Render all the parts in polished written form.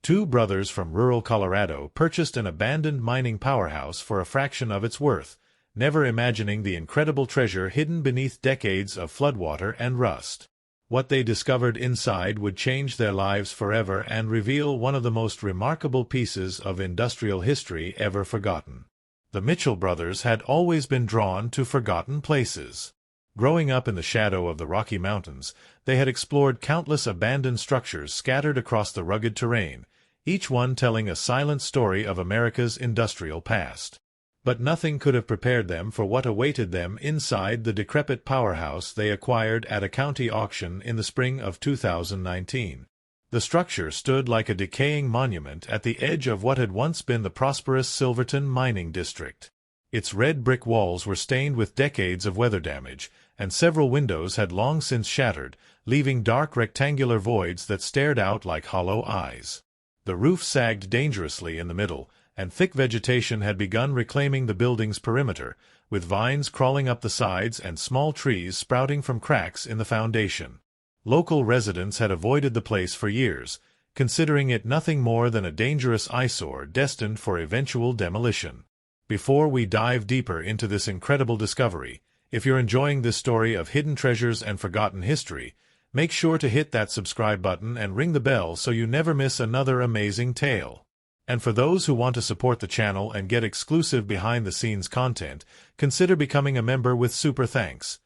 Two brothers from rural Colorado purchased an abandoned mining powerhouse for a fraction of its worth, never imagining the incredible treasure hidden beneath decades of floodwater and rust. What they discovered inside would change their lives forever and reveal one of the most remarkable pieces of industrial history ever forgotten. The Mitchell brothers had always been drawn to forgotten places. Growing up in the shadow of the Rocky Mountains, they had explored countless abandoned structures scattered across the rugged terrain, each one telling a silent story of America's industrial past. But nothing could have prepared them for what awaited them inside the decrepit powerhouse they acquired at a county auction in the spring of 2019. The structure stood like a decaying monument at the edge of what had once been the prosperous Silverton mining district. Its red brick walls were stained with decades of weather damage, and several windows had long since shattered, leaving dark rectangular voids that stared out like hollow eyes. The roof sagged dangerously in the middle, and thick vegetation had begun reclaiming the building's perimeter, with vines crawling up the sides and small trees sprouting from cracks in the foundation. Local residents had avoided the place for years, considering it nothing more than a dangerous eyesore destined for eventual demolition. Before we dive deeper into this incredible discovery, if you're enjoying this story of hidden treasures and forgotten history, make sure to hit that subscribe button and ring the bell so you never miss another amazing tale. And for those who want to support the channel and get exclusive behind-the-scenes content, consider becoming a member with super thanks.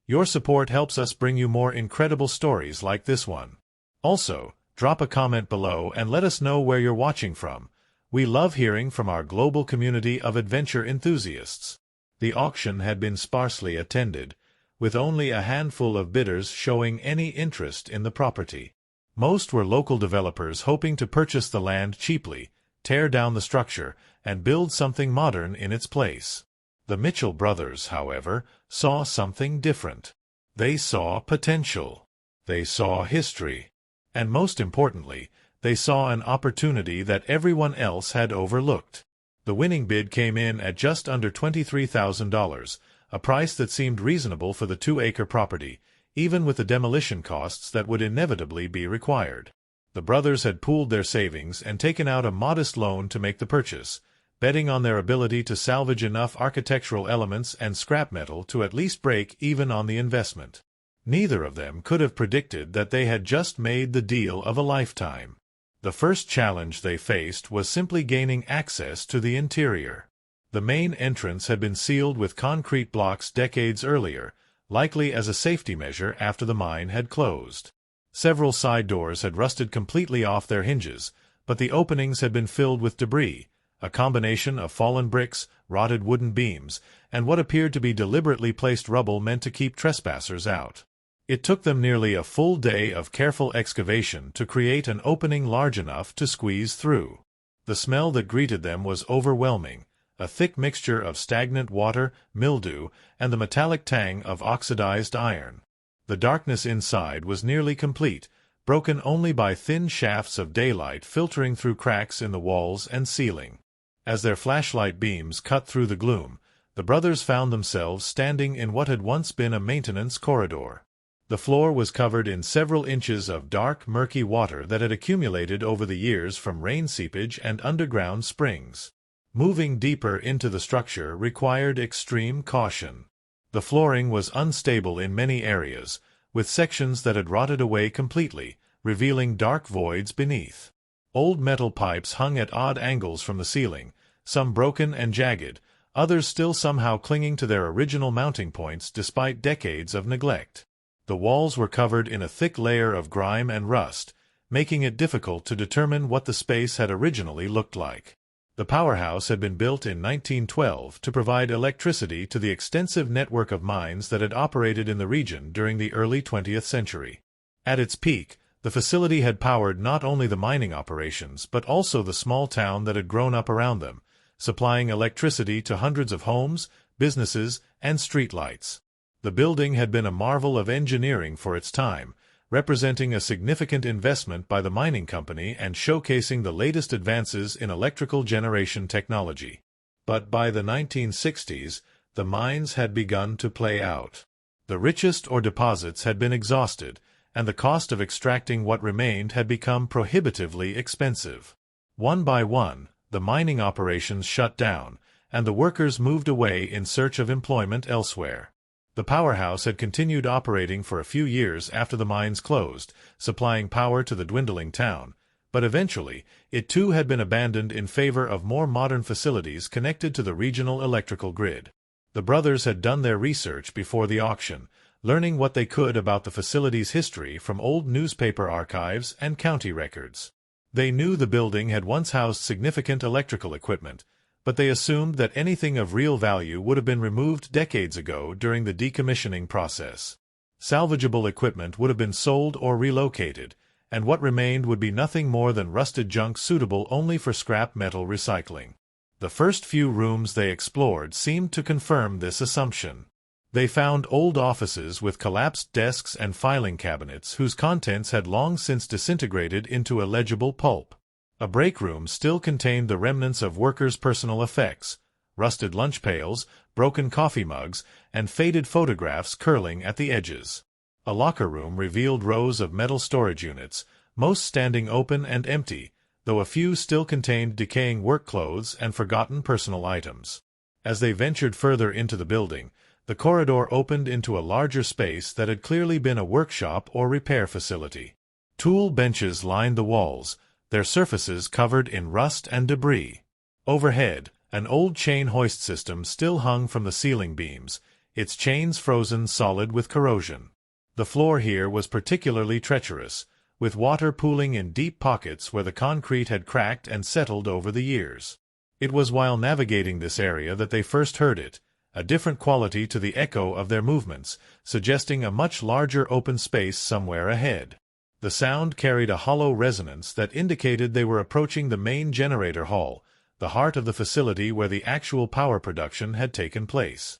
Your support helps us bring you more incredible stories like this one. Also, drop a comment below and let us know where you're watching from. We love hearing from our global community of adventure enthusiasts. The auction had been sparsely attended, with only a handful of bidders showing any interest in the property. Most were local developers hoping to purchase the land cheaply, tear down the structure, and build something modern in its place. The Mitchell brothers, however, saw something different. They saw potential. They saw history. And most importantly, they saw an opportunity that everyone else had overlooked. The winning bid came in at just under $23,000, a price that seemed reasonable for the 2-acre property, even with the demolition costs that would inevitably be required. The brothers had pooled their savings and taken out a modest loan to make the purchase, betting on their ability to salvage enough architectural elements and scrap metal to at least break even on the investment. Neither of them could have predicted that they had just made the deal of a lifetime. The first challenge they faced was simply gaining access to the interior. The main entrance had been sealed with concrete blocks decades earlier, likely as a safety measure after the mine had closed. Several side doors had rusted completely off their hinges, but the openings had been filled with debris, a combination of fallen bricks, rotted wooden beams, and what appeared to be deliberately placed rubble meant to keep trespassers out. It took them nearly a full day of careful excavation to create an opening large enough to squeeze through. The smell that greeted them was overwhelming, a thick mixture of stagnant water, mildew, and the metallic tang of oxidized iron. The darkness inside was nearly complete, broken only by thin shafts of daylight filtering through cracks in the walls and ceiling. As their flashlight beams cut through the gloom, the brothers found themselves standing in what had once been a maintenance corridor. The floor was covered in several inches of dark, murky water that had accumulated over the years from rain seepage and underground springs. Moving deeper into the structure required extreme caution. The flooring was unstable in many areas, with sections that had rotted away completely, revealing dark voids beneath. Old metal pipes hung at odd angles from the ceiling, some broken and jagged, others still somehow clinging to their original mounting points despite decades of neglect. The walls were covered in a thick layer of grime and rust, making it difficult to determine what the space had originally looked like. The powerhouse had been built in 1912 to provide electricity to the extensive network of mines that had operated in the region during the early 20th century. At its peak, the facility had powered not only the mining operations but also the small town that had grown up around them, supplying electricity to hundreds of homes, businesses, and streetlights. The building had been a marvel of engineering for its time, representing a significant investment by the mining company and showcasing the latest advances in electrical generation technology. But by the 1960s, the mines had begun to play out. The richest ore deposits had been exhausted, and the cost of extracting what remained had become prohibitively expensive. One by one, the mining operations shut down, and the workers moved away in search of employment elsewhere. The powerhouse had continued operating for a few years after the mines closed, supplying power to the dwindling town, but eventually, it too had been abandoned in favor of more modern facilities connected to the regional electrical grid. The brothers had done their research before the auction, learning what they could about the facility's history from old newspaper archives and county records. They knew the building had once housed significant electrical equipment, but they assumed that anything of real value would have been removed decades ago during the decommissioning process. Salvageable equipment would have been sold or relocated, and what remained would be nothing more than rusted junk suitable only for scrap metal recycling. The first few rooms they explored seemed to confirm this assumption. They found old offices with collapsed desks and filing cabinets whose contents had long since disintegrated into illegible pulp. A break room still contained the remnants of workers' personal effects, rusted lunch pails, broken coffee mugs, and faded photographs curling at the edges. A locker room revealed rows of metal storage units, most standing open and empty, though a few still contained decaying work clothes and forgotten personal items. As they ventured further into the building, the corridor opened into a larger space that had clearly been a workshop or repair facility. Tool benches lined the walls, their surfaces covered in rust and debris. Overhead, an old chain hoist system still hung from the ceiling beams, its chains frozen solid with corrosion. The floor here was particularly treacherous, with water pooling in deep pockets where the concrete had cracked and settled over the years. It was while navigating this area that they first heard it, a different quality to the echo of their movements, suggesting a much larger open space somewhere ahead. The sound carried a hollow resonance that indicated they were approaching the main generator hall, the heart of the facility where the actual power production had taken place.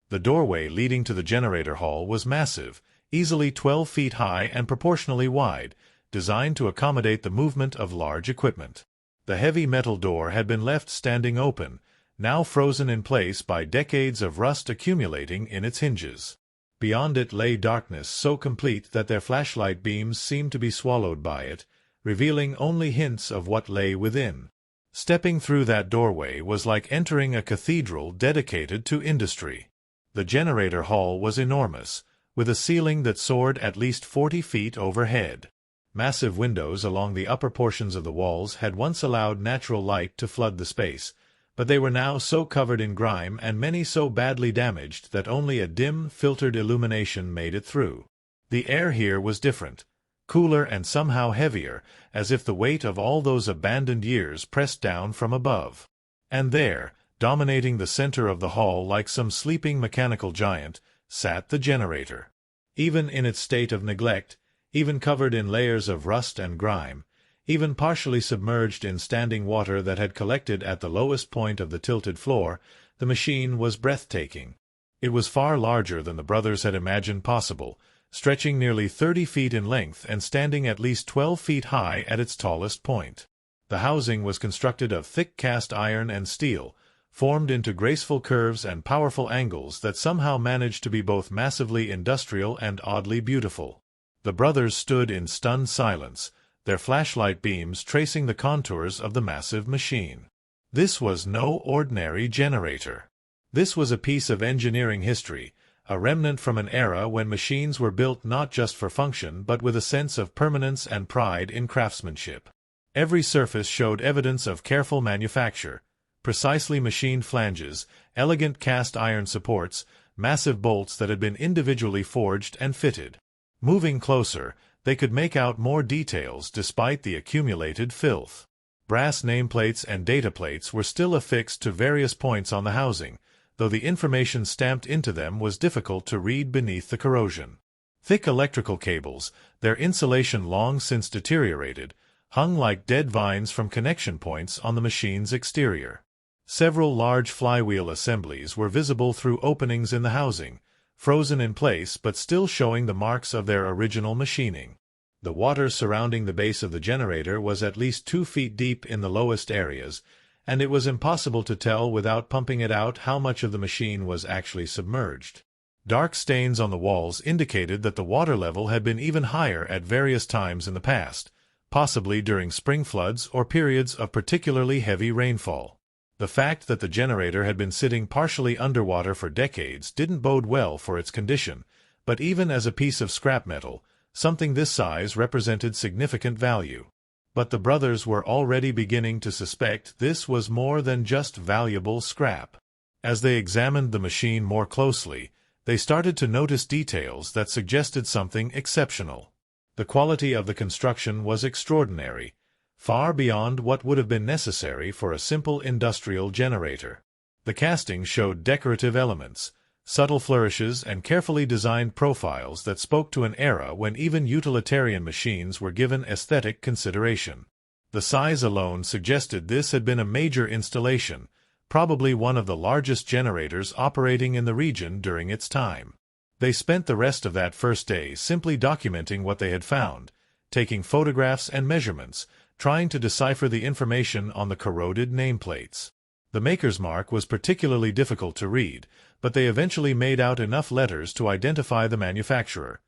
The doorway leading to the generator hall was massive, easily 12 feet high and proportionally wide, designed to accommodate the movement of large equipment. The heavy metal door had been left standing open, now frozen in place by decades of rust accumulating in its hinges. Beyond it lay darkness so complete that their flashlight beams seemed to be swallowed by it, revealing only hints of what lay within. Stepping through that doorway was like entering a cathedral dedicated to industry. The generator hall was enormous, with a ceiling that soared at least 40 feet overhead. Massive windows along the upper portions of the walls had once allowed natural light to flood the space, but they were now so covered in grime and many so badly damaged that only a dim, filtered illumination made it through. The air here was different, cooler and somehow heavier, as if the weight of all those abandoned years pressed down from above. And there, dominating the center of the hall like some sleeping mechanical giant, sat the generator. Even in its state of neglect, even covered in layers of rust and grime, even partially submerged in standing water that had collected at the lowest point of the tilted floor, the machine was breathtaking. It was far larger than the brothers had imagined possible, stretching nearly 30 feet in length and standing at least 12 feet high at its tallest point. The housing was constructed of thick cast iron and steel, formed into graceful curves and powerful angles that somehow managed to be both massively industrial and oddly beautiful. The brothers stood in stunned silence, their flashlight beams tracing the contours of the massive machine. This was no ordinary generator. This was a piece of engineering history, a remnant from an era when machines were built not just for function but with a sense of permanence and pride in craftsmanship. Every surface showed evidence of careful manufacture, precisely machined flanges, elegant cast iron supports, massive bolts that had been individually forged and fitted. Moving closer, they could make out more details despite the accumulated filth. Brass nameplates and data plates were still affixed to various points on the housing, though the information stamped into them was difficult to read beneath the corrosion. Thick electrical cables, their insulation long since deteriorated, hung like dead vines from connection points on the machine's exterior. Several large flywheel assemblies were visible through openings in the housing, frozen in place but still showing the marks of their original machining. The water surrounding the base of the generator was at least 2 feet deep in the lowest areas, and it was impossible to tell without pumping it out how much of the machine was actually submerged. Dark stains on the walls indicated that the water level had been even higher at various times in the past, possibly during spring floods or periods of particularly heavy rainfall. The fact that the generator had been sitting partially underwater for decades didn't bode well for its condition, but even as a piece of scrap metal, something this size represented significant value. But the brothers were already beginning to suspect this was more than just valuable scrap. As they examined the machine more closely, they started to notice details that suggested something exceptional. The quality of the construction was extraordinary, far beyond what would have been necessary for a simple industrial generator. The casting showed decorative elements, subtle flourishes, and carefully designed profiles that spoke to an era when even utilitarian machines were given aesthetic consideration. The size alone suggested this had been a major installation, probably one of the largest generators operating in the region during its time. They spent the rest of that first day simply documenting what they had found, taking photographs and measurements, trying to decipher the information on the corroded nameplates. The maker's mark was particularly difficult to read, but they eventually made out enough letters to identify the manufacturer.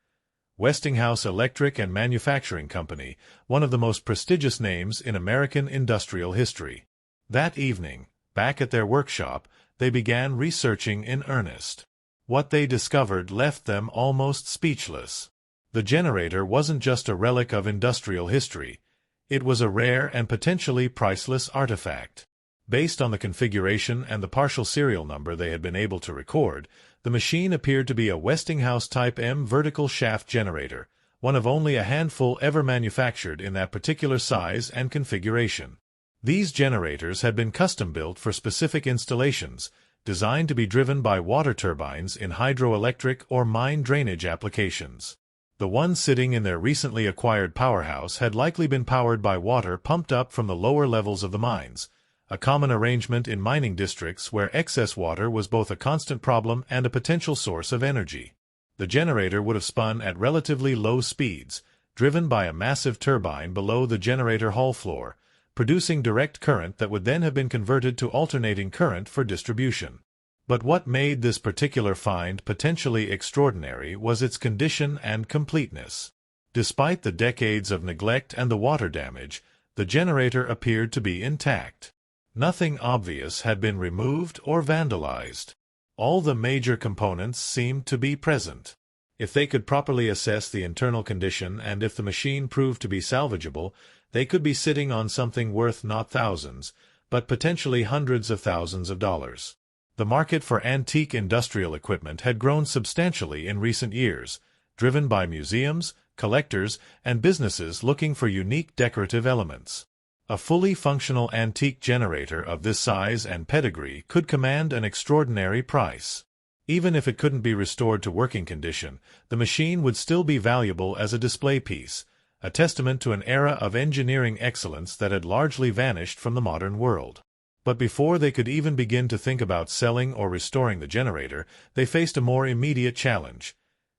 Westinghouse Electric and Manufacturing Company, one of the most prestigious names in American industrial history. That evening, back at their workshop, they began researching in earnest. What they discovered left them almost speechless. The generator wasn't just a relic of industrial history. It was a rare and potentially priceless artifact. Based on the configuration and the partial serial number they had been able to record, the machine appeared to be a Westinghouse Type M vertical shaft generator, one of only a handful ever manufactured in that particular size and configuration. These generators had been custom-built for specific installations, designed to be driven by water turbines in hydroelectric or mine drainage applications. The one sitting in their recently acquired Powerhouse had likely been powered by water pumped up from the lower levels of the mines, a common arrangement in mining districts where excess water was both a constant problem and a potential source of energy. The generator would have spun at relatively low speeds, driven by a massive turbine below the generator hall floor, producing direct current that would then have been converted to alternating current for distribution. But what made this particular find potentially extraordinary was its condition and completeness. Despite the decades of neglect and the water damage, the generator appeared to be intact. Nothing obvious had been removed or vandalized. All the major components seemed to be present. If they could properly assess the internal condition and if the machine proved to be salvageable, they could be sitting on something worth not thousands, but potentially hundreds of thousands of dollars. The market for antique industrial equipment had grown substantially in recent years, driven by museums, collectors, and businesses looking for unique decorative elements. A fully functional antique generator of this size and pedigree could command an extraordinary price. Even if it couldn't be restored to working condition, the machine would still be valuable as a display piece, a testament to an era of engineering excellence that had largely vanished from the modern world. But before they could even begin to think about selling or restoring the generator, they faced a more immediate challenge.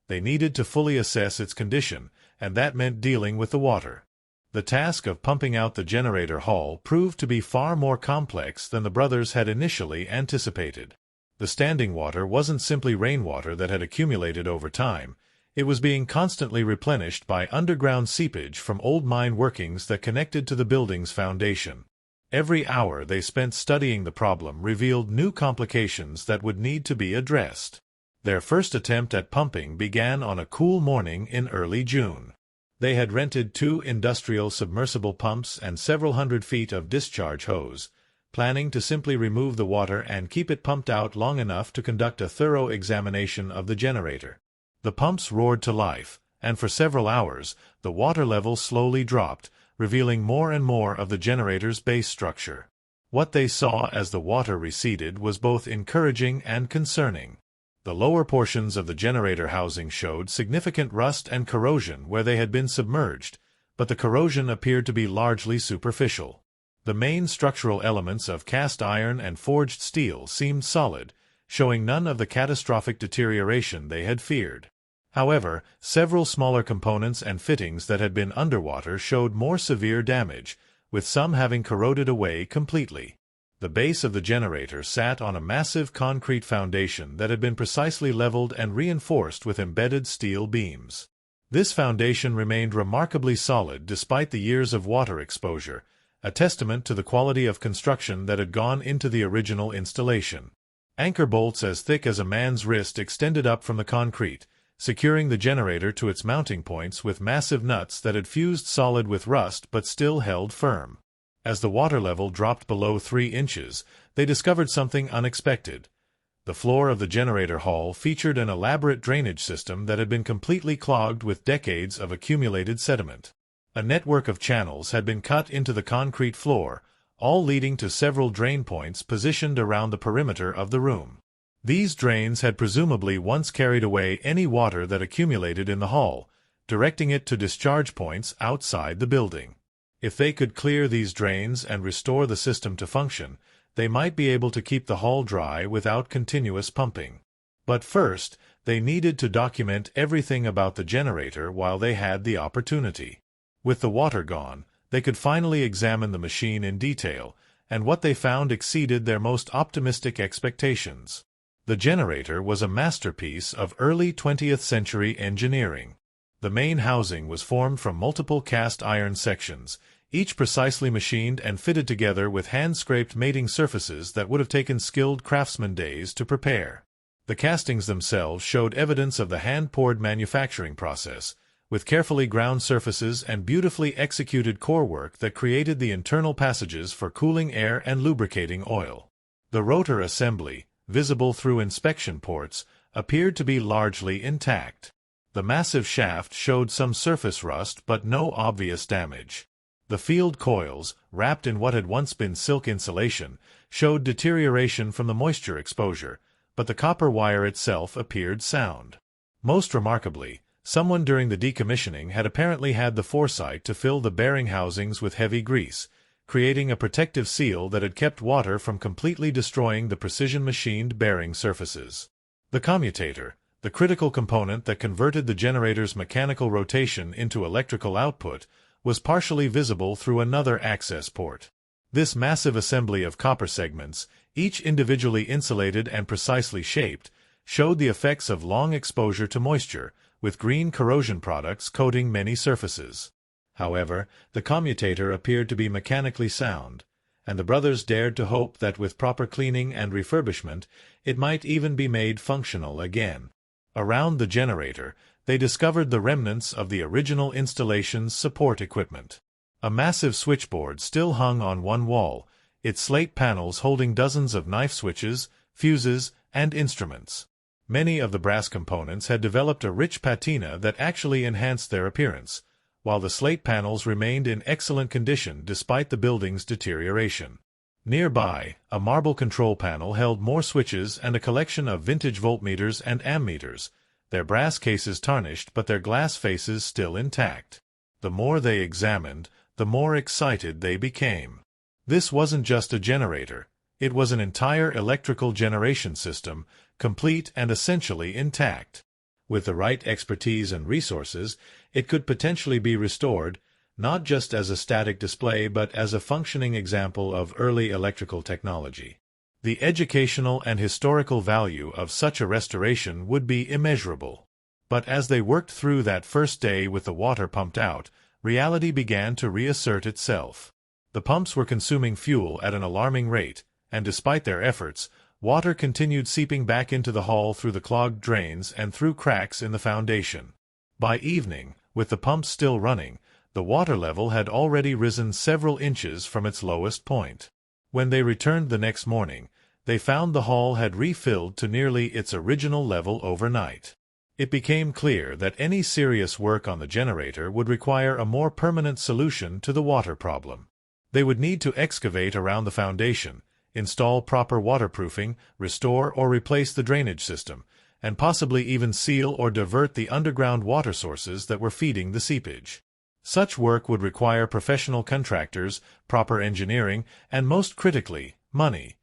They needed to fully assess its condition, and that meant dealing with the water. The task of pumping out the generator hull proved to be far more complex than the brothers had initially anticipated. The standing water wasn't simply rainwater that had accumulated over time. It was being constantly replenished by underground seepage from old mine workings that connected to the building's foundation. Every hour they spent studying the problem revealed new complications that would need to be addressed. Their first attempt at pumping began on a cool morning in early June. They had rented 2 industrial submersible pumps and several hundred feet of discharge hose, planning to simply remove the water and keep it pumped out long enough to conduct a thorough examination of the generator. The pumps roared to life, and for several hours, the water level slowly dropped, revealing more and more of the generator's base structure. What they saw as the water receded was both encouraging and concerning. The lower portions of the generator housing showed significant rust and corrosion where they had been submerged, but the corrosion appeared to be largely superficial. The main structural elements of cast iron and forged steel seemed solid, showing none of the catastrophic deterioration they had feared. However, several smaller components and fittings that had been underwater showed more severe damage, with some having corroded away completely. The base of the generator sat on a massive concrete foundation that had been precisely leveled and reinforced with embedded steel beams. This foundation remained remarkably solid despite the years of water exposure, a testament to the quality of construction that had gone into the original installation. Anchor bolts as thick as a man's wrist extended up from the concrete, securing the generator to its mounting points with massive nuts that had fused solid with rust but still held firm. As the water level dropped below 3 inches, they discovered something unexpected. The floor of the generator hall featured an elaborate drainage system that had been completely clogged with decades of accumulated sediment. A network of channels had been cut into the concrete floor, all leading to several drain points positioned around the perimeter of the room. These drains had presumably once carried away any water that accumulated in the hall, directing it to discharge points outside the building. If they could clear these drains and restore the system to function, they might be able to keep the hall dry without continuous pumping. But first, they needed to document everything about the generator while they had the opportunity. With the water gone, they could finally examine the machine in detail, and what they found exceeded their most optimistic expectations. The generator was a masterpiece of early 20th century engineering. The main housing was formed from multiple cast iron sections, each precisely machined and fitted together with hand-scraped mating surfaces that would have taken skilled craftsmen days to prepare. The castings themselves showed evidence of the hand-poured manufacturing process, with carefully ground surfaces and beautifully executed core work that created the internal passages for cooling air and lubricating oil. The rotor assembly, visible through inspection ports, appeared to be largely intact. The massive shaft showed some surface rust but no obvious damage. The field coils, wrapped in what had once been silk insulation, showed deterioration from the moisture exposure, but the copper wire itself appeared sound. Most remarkably, someone during the decommissioning had apparently had the foresight to fill the bearing housings with heavy grease, creating a protective seal that had kept water from completely destroying the precision-machined bearing surfaces. The commutator, the critical component that converted the generator's mechanical rotation into electrical output, was partially visible through another access port. This massive assembly of copper segments, each individually insulated and precisely shaped, showed the effects of long exposure to moisture, with green corrosion products coating many surfaces. However, the commutator appeared to be mechanically sound, and the brothers dared to hope that with proper cleaning and refurbishment, it might even be made functional again. Around the generator, they discovered the remnants of the original installation's support equipment. A massive switchboard still hung on one wall, its slate panels holding dozens of knife switches, fuses, and instruments. Many of the brass components had developed a rich patina that actually enhanced their appearance, while the slate panels remained in excellent condition despite the building's deterioration. Nearby, a marble control panel held more switches and a collection of vintage voltmeters and ammeters, their brass cases tarnished but their glass faces still intact. The more they examined, the more excited they became. This wasn't just a generator, it was an entire electrical generation system, complete and essentially intact. With the right expertise and resources, it could potentially be restored, not just as a static display but as a functioning example of early electrical technology. The educational and historical value of such a restoration would be immeasurable. But as they worked through that first day with the water pumped out, reality began to reassert itself. The pumps were consuming fuel at an alarming rate, and despite their efforts, water continued seeping back into the hall through the clogged drains and through cracks in the foundation. By evening, with the pumps still running, the water level had already risen several inches from its lowest point. When they returned the next morning, they found the hall had refilled to nearly its original level overnight. It became clear that any serious work on the generator would require a more permanent solution to the water problem. They would need to excavate around the foundation, install proper waterproofing, restore or replace the drainage system, and possibly even seal or divert the underground water sources that were feeding the seepage. Such work would require professional contractors, proper engineering, and most critically, money.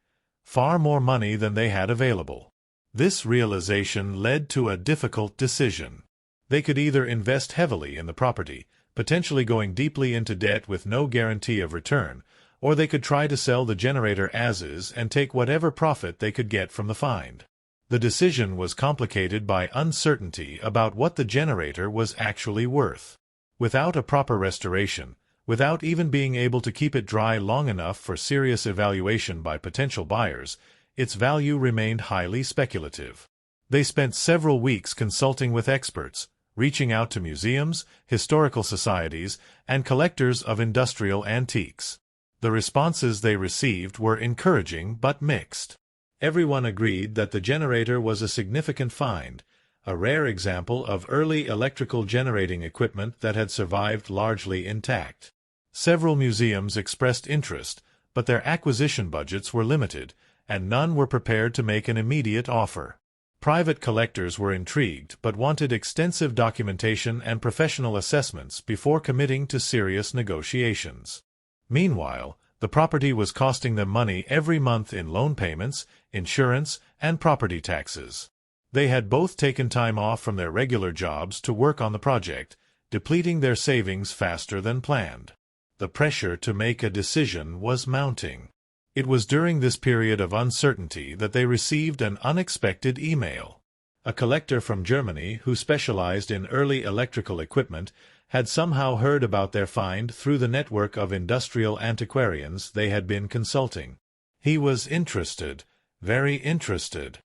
Far more money than they had available. This realization led to a difficult decision. They could either invest heavily in the property, potentially going deeply into debt with no guarantee of return, or they could try to sell the generator as is and take whatever profit they could get from the find. The decision was complicated by uncertainty about what the generator was actually worth. Without a proper restoration, without even being able to keep it dry long enough for serious evaluation by potential buyers, its value remained highly speculative. They spent several weeks consulting with experts, reaching out to museums, historical societies, and collectors of industrial antiques. The responses they received were encouraging but mixed. Everyone agreed that the generator was a significant find, a rare example of early electrical generating equipment that had survived largely intact. Several museums expressed interest, but their acquisition budgets were limited, and none were prepared to make an immediate offer. Private collectors were intrigued but wanted extensive documentation and professional assessments before committing to serious negotiations. Meanwhile, the property was costing them money every month in loan payments, insurance, and property taxes. They had both taken time off from their regular jobs to work on the project, depleting their savings faster than planned. The pressure to make a decision was mounting. It was during this period of uncertainty that they received an unexpected email. A collector from Germany who specialized in early electrical equipment had somehow heard about their find through the network of industrial antiquarians they had been consulting. He was interested, very interested.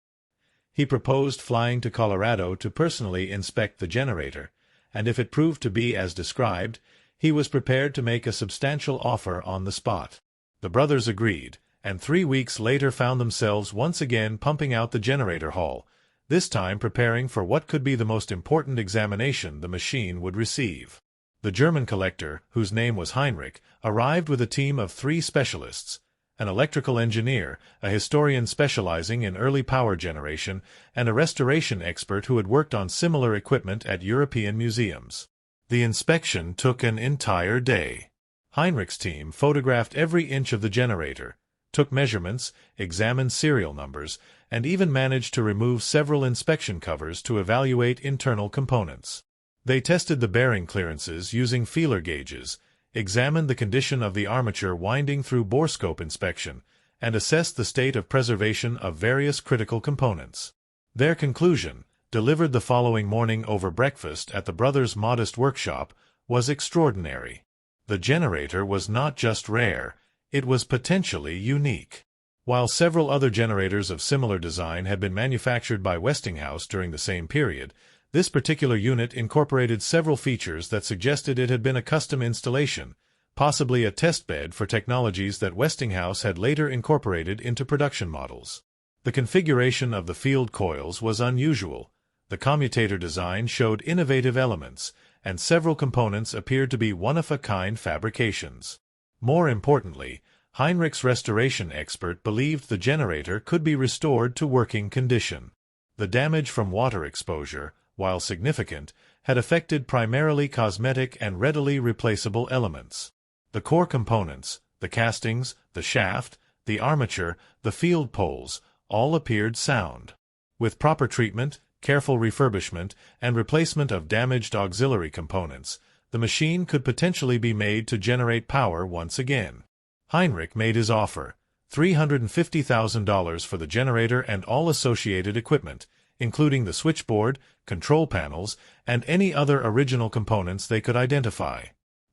He proposed flying to Colorado to personally inspect the generator, and if it proved to be as described, he was prepared to make a substantial offer on the spot. The brothers agreed, and 3 weeks later found themselves once again pumping out the generator hall, this time preparing for what could be the most important examination the machine would receive. The German collector, whose name was Heinrich, arrived with a team of 3 specialists, an electrical engineer, a historian specializing in early power generation, and a restoration expert who had worked on similar equipment at European museums. The inspection took an entire day. Heinrich's team photographed every inch of the generator, took measurements, examined serial numbers, and even managed to remove several inspection covers to evaluate internal components. They tested the bearing clearances using feeler gauges, examined the condition of the armature winding through borescope inspection, and assessed the state of preservation of various critical components. Their conclusion, delivered the following morning over breakfast at the brothers' modest workshop, was extraordinary. The generator was not just rare, it was potentially unique. While several other generators of similar design had been manufactured by Westinghouse during the same period, this particular unit incorporated several features that suggested it had been a custom installation, possibly a testbed for technologies that Westinghouse had later incorporated into production models. The configuration of the field coils was unusual, the commutator design showed innovative elements, and several components appeared to be one-of-a-kind fabrications. More importantly, Heinrich's restoration expert believed the generator could be restored to working condition. The damage from water exposure, while significant, had affected primarily cosmetic and readily replaceable elements. The core components, the castings, the shaft, the armature, the field poles, all appeared sound. With proper treatment, careful refurbishment, and replacement of damaged auxiliary components, the machine could potentially be made to generate power once again. Heinrich made his offer, $350,000 for the generator and all associated equipment, including the switchboard, control panels, and any other original components they could identify.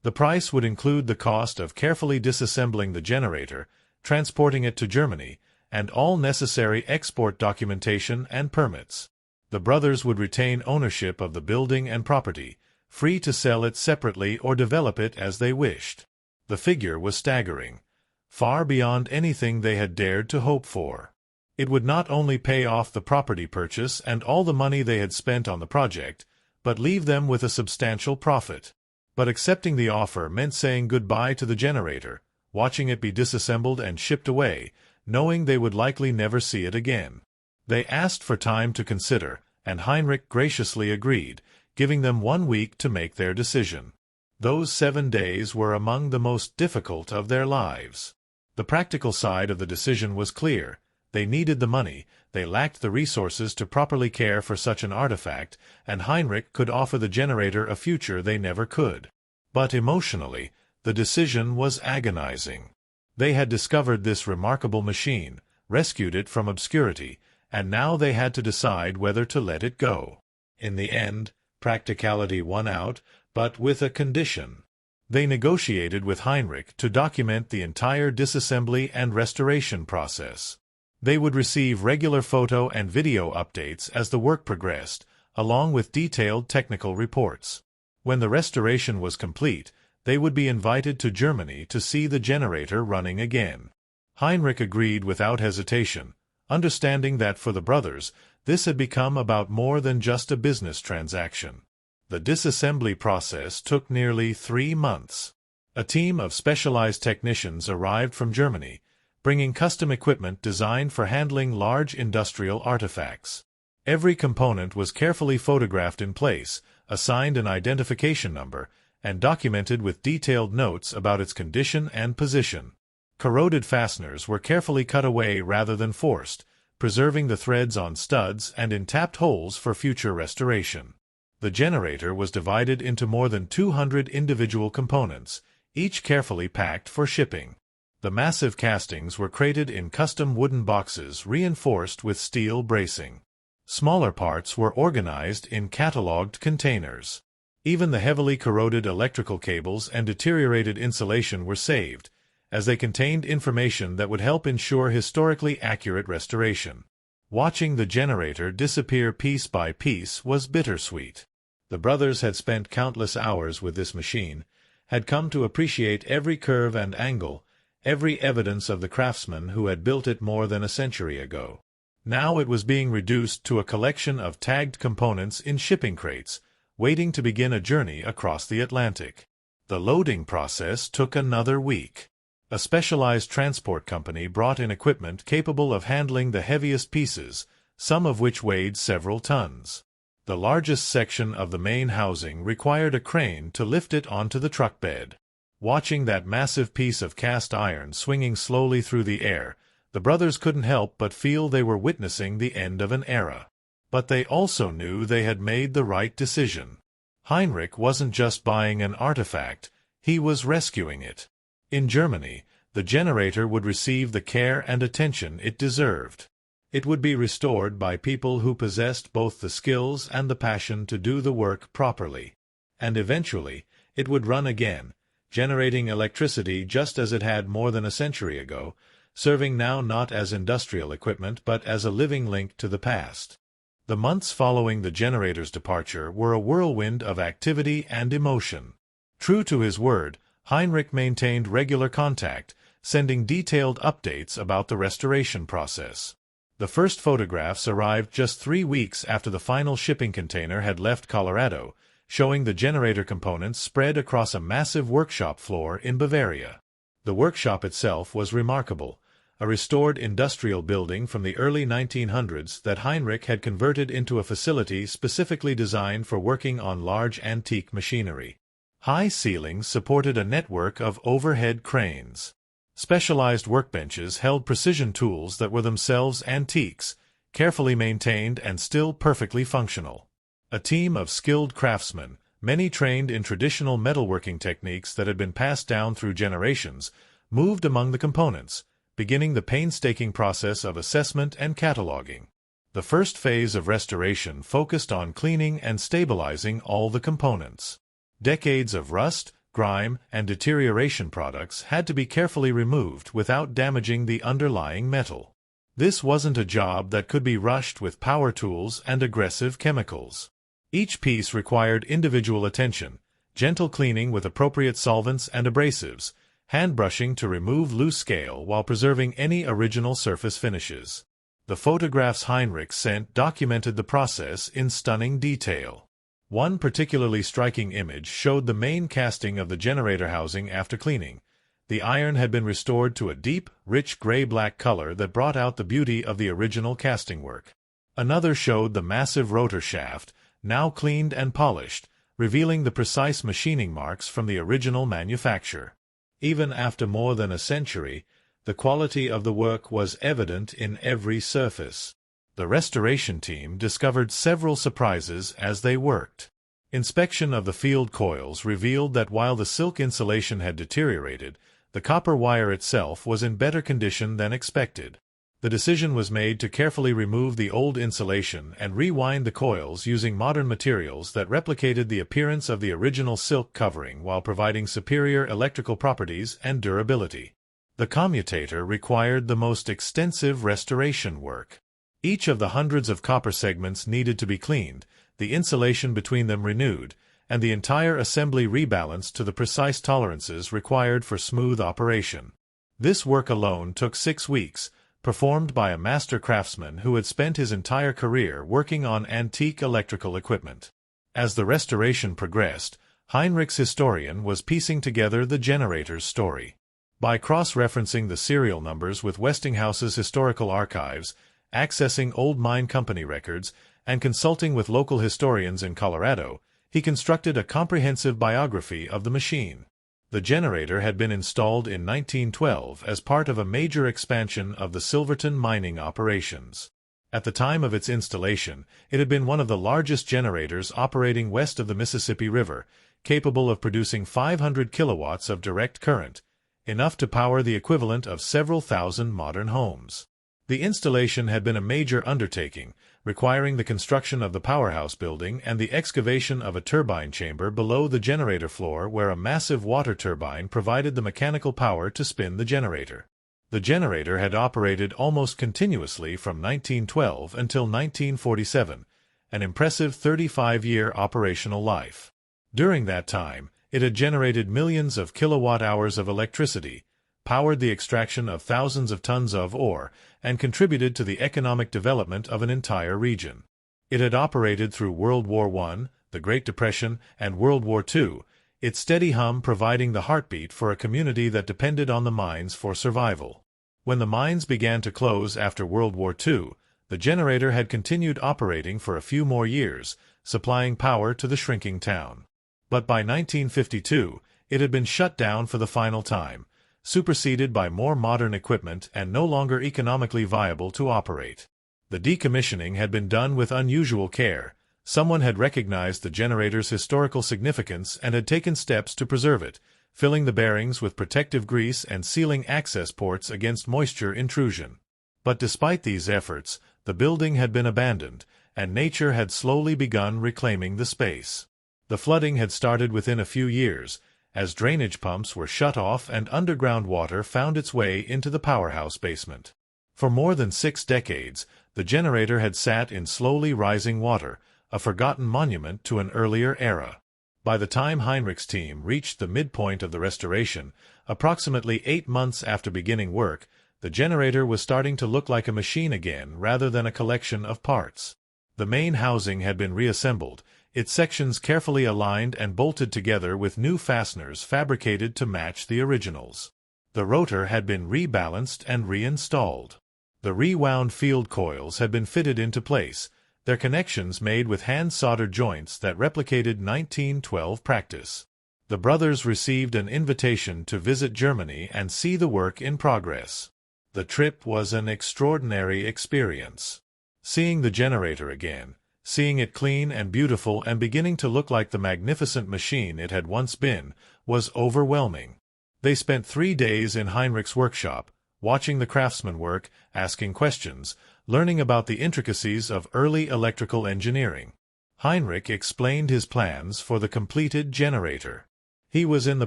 The price would include the cost of carefully disassembling the generator, transporting it to Germany, and all necessary export documentation and permits. The brothers would retain ownership of the building and property, free to sell it separately or develop it as they wished. The figure was staggering, far beyond anything they had dared to hope for. It would not only pay off the property purchase and all the money they had spent on the project, but leave them with a substantial profit. But accepting the offer meant saying goodbye to the generator, watching it be disassembled and shipped away, knowing they would likely never see it again. They asked for time to consider, and Heinrich graciously agreed, giving them 1 week to make their decision. Those 7 days were among the most difficult of their lives. The practical side of the decision was clear. They needed the money, they lacked the resources to properly care for such an artifact, and Heinrich could offer the generator a future they never could. But emotionally, the decision was agonizing. They had discovered this remarkable machine, rescued it from obscurity, and now they had to decide whether to let it go. In the end, practicality won out, but with a condition. They negotiated with Heinrich to document the entire disassembly and restoration process. They would receive regular photo and video updates as the work progressed, along with detailed technical reports. When the restoration was complete, they would be invited to Germany to see the generator running again. Heinrich agreed without hesitation, understanding that for the brothers, this had become about more than just a business transaction. The disassembly process took nearly 3 months. A team of specialized technicians arrived from Germany, bringing custom equipment designed for handling large industrial artifacts. Every component was carefully photographed in place, assigned an identification number, and documented with detailed notes about its condition and position. Corroded fasteners were carefully cut away rather than forced, preserving the threads on studs and in tapped holes for future restoration. The generator was divided into more than 200 individual components, each carefully packed for shipping. The massive castings were crated in custom wooden boxes reinforced with steel bracing. Smaller parts were organized in catalogued containers. Even the heavily corroded electrical cables and deteriorated insulation were saved, as they contained information that would help ensure historically accurate restoration. Watching the generator disappear piece by piece was bittersweet. The brothers had spent countless hours with this machine, had come to appreciate every curve and angle, every evidence of the craftsman who had built it more than a century ago. Now it was being reduced to a collection of tagged components in shipping crates, waiting to begin a journey across the Atlantic. The loading process took another week. A specialized transport company brought in equipment capable of handling the heaviest pieces, some of which weighed several tons. The largest section of the main housing required a crane to lift it onto the truck bed. Watching that massive piece of cast iron swinging slowly through the air, the brothers couldn't help but feel they were witnessing the end of an era. But they also knew they had made the right decision. Heinrich wasn't just buying an artifact, he was rescuing it. In Germany, the generator would receive the care and attention it deserved. It would be restored by people who possessed both the skills and the passion to do the work properly. And eventually, it would run again, generating electricity just as it had more than a century ago, serving now not as industrial equipment but as a living link to the past. The months following the generator's departure were a whirlwind of activity and emotion. True to his word, Heinrich maintained regular contact, sending detailed updates about the restoration process. The first photographs arrived just 3 weeks after the final shipping container had left Colorado, showing the generator components spread across a massive workshop floor in Bavaria. The workshop itself was remarkable, a restored industrial building from the early 1900s that Heinrich had converted into a facility specifically designed for working on large antique machinery. High ceilings supported a network of overhead cranes. Specialized workbenches held precision tools that were themselves antiques, carefully maintained and still perfectly functional. A team of skilled craftsmen, many trained in traditional metalworking techniques that had been passed down through generations, moved among the components, beginning the painstaking process of assessment and cataloging. The first phase of restoration focused on cleaning and stabilizing all the components. Decades of rust, grime, and deterioration products had to be carefully removed without damaging the underlying metal. This wasn't a job that could be rushed with power tools and aggressive chemicals. Each piece required individual attention, gentle cleaning with appropriate solvents and abrasives, hand brushing to remove loose scale while preserving any original surface finishes. The photographs Heinrich sent documented the process in stunning detail. One particularly striking image showed the main casting of the generator housing after cleaning. The iron had been restored to a deep, rich gray-black color that brought out the beauty of the original casting work. Another showed the massive rotor shaft, now cleaned and polished, revealing the precise machining marks from the original manufacture. Even after more than a century, the quality of the work was evident in every surface. The restoration team discovered several surprises as they worked. Inspection of the field coils revealed that while the silk insulation had deteriorated, The copper wire itself was in better condition than expected. The decision was made to carefully remove the old insulation and rewind the coils using modern materials that replicated the appearance of the original silk covering while providing superior electrical properties and durability. The commutator required the most extensive restoration work. Each of the hundreds of copper segments needed to be cleaned, the insulation between them renewed, and the entire assembly rebalanced to the precise tolerances required for smooth operation. This work alone took 6 weeks, performed by a master craftsman who had spent his entire career working on antique electrical equipment. As the restoration progressed, Heinrich's historian was piecing together the generator's story. By cross-referencing the serial numbers with Westinghouse's historical archives, accessing old mine company records, and consulting with local historians in Colorado, he constructed a comprehensive biography of the machine. The generator had been installed in 1912 as part of a major expansion of the Silverton mining operations. At the time of its installation, it had been one of the largest generators operating west of the Mississippi River, capable of producing 500 kilowatts of direct current, enough to power the equivalent of several thousand modern homes. The installation had been a major undertaking, requiring the construction of the Powerhouse building and the excavation of a turbine chamber below the generator floor where a massive water turbine provided the mechanical power to spin the generator. The generator had operated almost continuously from 1912 until 1947, an impressive 35-year operational life. During that time, it had generated millions of kilowatt-hours of electricity, powered the extraction of thousands of tons of ore, and contributed to the economic development of an entire region. It had operated through World War I, the Great Depression, and World War II, its steady hum providing the heartbeat for a community that depended on the mines for survival. When the mines began to close after World War II, the generator had continued operating for a few more years, supplying power to the shrinking town. But by 1952, it had been shut down for the final time, superseded by more modern equipment and no longer economically viable to operate. The decommissioning had been done with unusual care. Someone had recognized the generator's historical significance and had taken steps to preserve it, filling the bearings with protective grease and sealing access ports against moisture intrusion. But despite these efforts, the building had been abandoned, and nature had slowly begun reclaiming the space. The flooding had started within a few years, as drainage pumps were shut off and underground water found its way into the Powerhouse basement. For more than 6 decades, the generator had sat in slowly rising water, a forgotten monument to an earlier era. By the time Heinrich's team reached the midpoint of the restoration, approximately 8 months after beginning work, the generator was starting to look like a machine again rather than a collection of parts. The main housing had been reassembled, its sections carefully aligned and bolted together with new fasteners fabricated to match the originals. The rotor had been rebalanced and reinstalled. The rewound field coils had been fitted into place, their connections made with hand-soldered joints that replicated 1912 practice. The brothers received an invitation to visit Germany and see the work in progress. The trip was an extraordinary experience. Seeing the generator again, seeing it clean and beautiful and beginning to look like the magnificent machine it had once been, was overwhelming. They spent 3 days in Heinrich's workshop, watching the craftsman work, asking questions, learning about the intricacies of early electrical engineering. Heinrich explained his plans for the completed generator. He was in the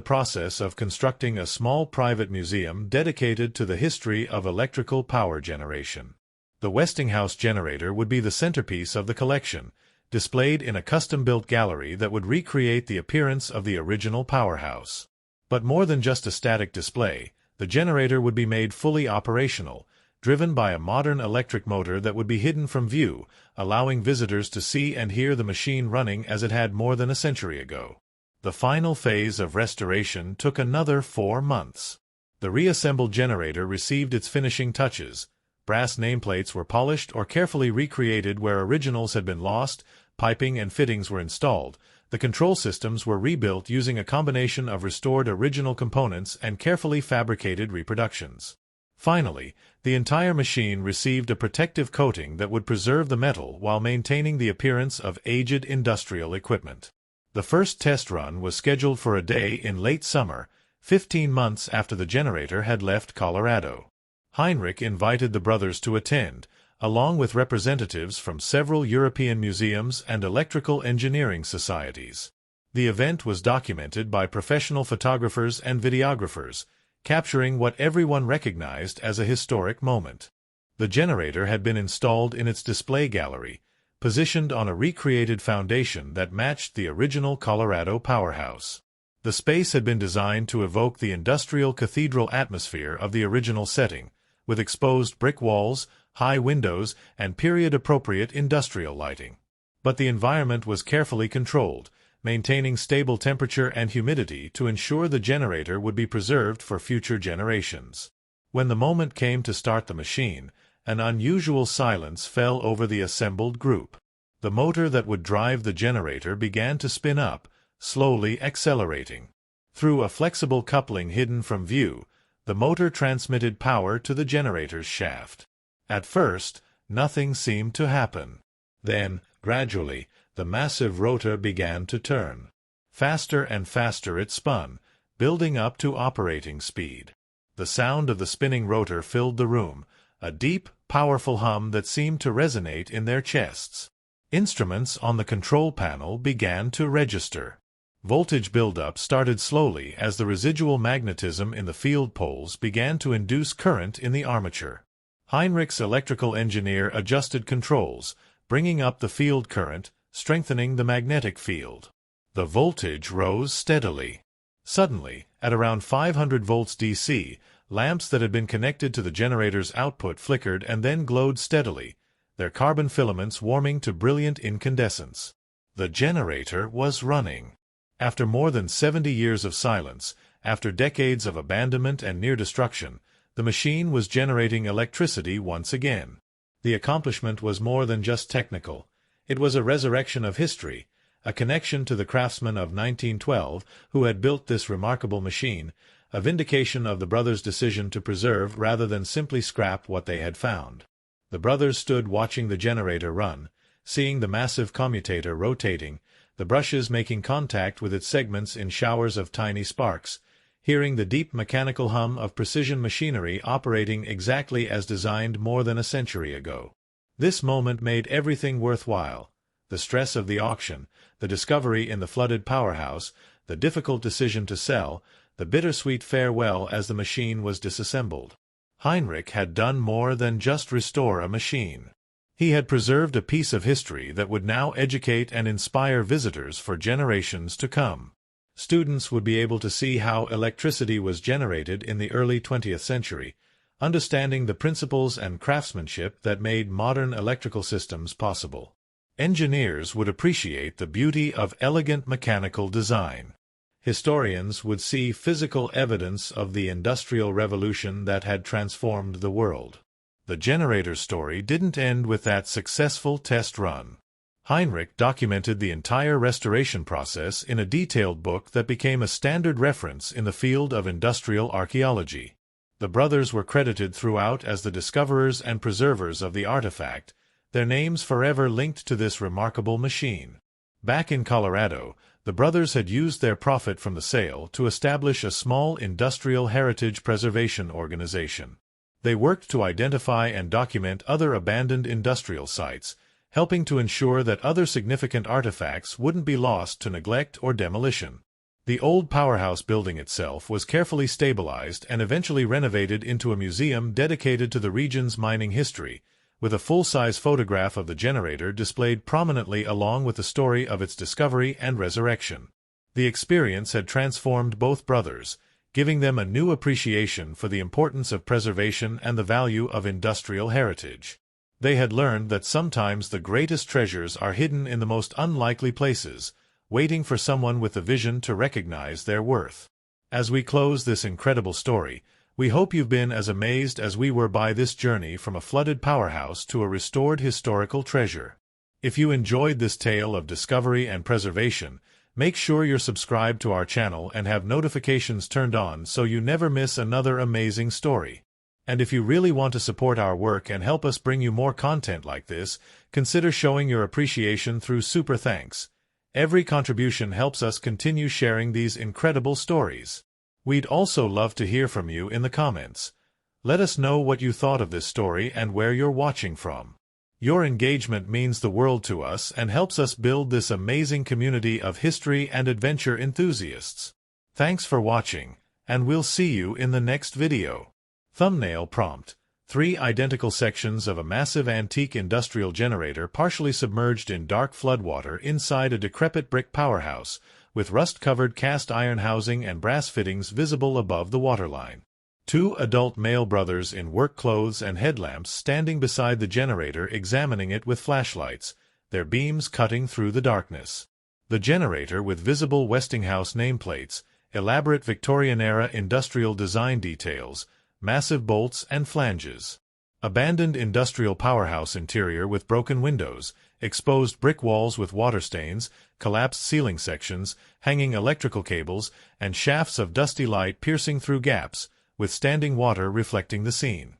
process of constructing a small private museum dedicated to the history of electrical power generation. The Westinghouse generator would be the centerpiece of the collection, displayed in a custom-built gallery that would recreate the appearance of the original Powerhouse. But more than just a static display, the generator would be made fully operational, driven by a modern electric motor that would be hidden from view, allowing visitors to see and hear the machine running as it had more than a century ago. The final phase of restoration took another 4 months. The reassembled generator received its finishing touches. Brass nameplates were polished or carefully recreated where originals had been lost, piping and fittings were installed, the control systems were rebuilt using a combination of restored original components and carefully fabricated reproductions. Finally, the entire machine received a protective coating that would preserve the metal while maintaining the appearance of aged industrial equipment. The first test run was scheduled for a day in late summer, 15 months after the generator had left Colorado. Heinrich invited the brothers to attend, along with representatives from several European museums and electrical engineering societies. The event was documented by professional photographers and videographers, capturing what everyone recognized as a historic moment. The generator had been installed in its display gallery, positioned on a recreated foundation that matched the original Colorado Powerhouse. The space had been designed to evoke the industrial cathedral atmosphere of the original setting, with exposed brick walls, high windows, and period-appropriate industrial lighting. But the environment was carefully controlled, maintaining stable temperature and humidity to ensure the generator would be preserved for future generations. When the moment came to start the machine, an unusual silence fell over the assembled group. The motor that would drive the generator began to spin up, slowly accelerating. Through a flexible coupling hidden from view, the motor transmitted power to the generator's shaft. At first, nothing seemed to happen. Then, gradually, the massive rotor began to turn. Faster and faster it spun, building up to operating speed. The sound of the spinning rotor filled the room, a deep, powerful hum that seemed to resonate in their chests. Instruments on the control panel began to register. Voltage buildup started slowly as the residual magnetism in the field poles began to induce current in the armature. Heinrich's electrical engineer adjusted controls, bringing up the field current, strengthening the magnetic field. The voltage rose steadily. Suddenly, at around 500 volts DC, lamps that had been connected to the generator's output flickered and then glowed steadily, their carbon filaments warming to brilliant incandescence. The generator was running. After more than 70 years of silence, after decades of abandonment and near destruction, the machine was generating electricity once again. The accomplishment was more than just technical. It was a resurrection of history, a connection to the craftsman of 1912 who had built this remarkable machine, a vindication of the brothers' decision to preserve rather than simply scrap what they had found. The brothers stood watching the generator run, seeing the massive commutator rotating, the brushes making contact with its segments in showers of tiny sparks, hearing the deep mechanical hum of precision machinery operating exactly as designed more than a century ago. This moment made everything worthwhile. The stress of the auction, the discovery in the flooded powerhouse, the difficult decision to sell, the bittersweet farewell as the machine was disassembled. Heinrich had done more than just restore a machine. He had preserved a piece of history that would now educate and inspire visitors for generations to come. Students would be able to see how electricity was generated in the early 20th century, understanding the principles and craftsmanship that made modern electrical systems possible. Engineers would appreciate the beauty of elegant mechanical design. Historians would see physical evidence of the Industrial Revolution that had transformed the world. The generator story didn't end with that successful test run. Heinrich documented the entire restoration process in a detailed book that became a standard reference in the field of industrial archaeology. The brothers were credited throughout as the discoverers and preservers of the artifact, their names forever linked to this remarkable machine. Back in Colorado, the brothers had used their profit from the sale to establish a small industrial heritage preservation organization. They worked to identify and document other abandoned industrial sites, helping to ensure that other significant artifacts wouldn't be lost to neglect or demolition. The old powerhouse building itself was carefully stabilized and eventually renovated into a museum dedicated to the region's mining history, with a full-size photograph of the generator displayed prominently along with the story of its discovery and resurrection. The experience had transformed both brothers, giving them a new appreciation for the importance of preservation and the value of industrial heritage. They had learned that sometimes the greatest treasures are hidden in the most unlikely places, waiting for someone with the vision to recognize their worth. As we close this incredible story, we hope you've been as amazed as we were by this journey from a flooded powerhouse to a restored historical treasure. If you enjoyed this tale of discovery and preservation, make sure you're subscribed to our channel and have notifications turned on so you never miss another amazing story. And if you really want to support our work and help us bring you more content like this, consider showing your appreciation through Super Thanks. Every contribution helps us continue sharing these incredible stories. We'd also love to hear from you in the comments. Let us know what you thought of this story and where you're watching from. Your engagement means the world to us and helps us build this amazing community of history and adventure enthusiasts. Thanks for watching, and we'll see you in the next video. Thumbnail prompt: 3 identical sections of a massive antique industrial generator partially submerged in dark floodwater inside a decrepit brick powerhouse, with rust-covered cast iron housing and brass fittings visible above the waterline. 2 adult male brothers in work clothes and headlamps standing beside the generator examining it with flashlights, their beams cutting through the darkness. The generator with visible Westinghouse nameplates, elaborate Victorian-era industrial design details, massive bolts and flanges. Abandoned industrial powerhouse interior with broken windows, exposed brick walls with water stains, collapsed ceiling sections, hanging electrical cables, and shafts of dusty light piercing through gaps, with standing water reflecting the scene.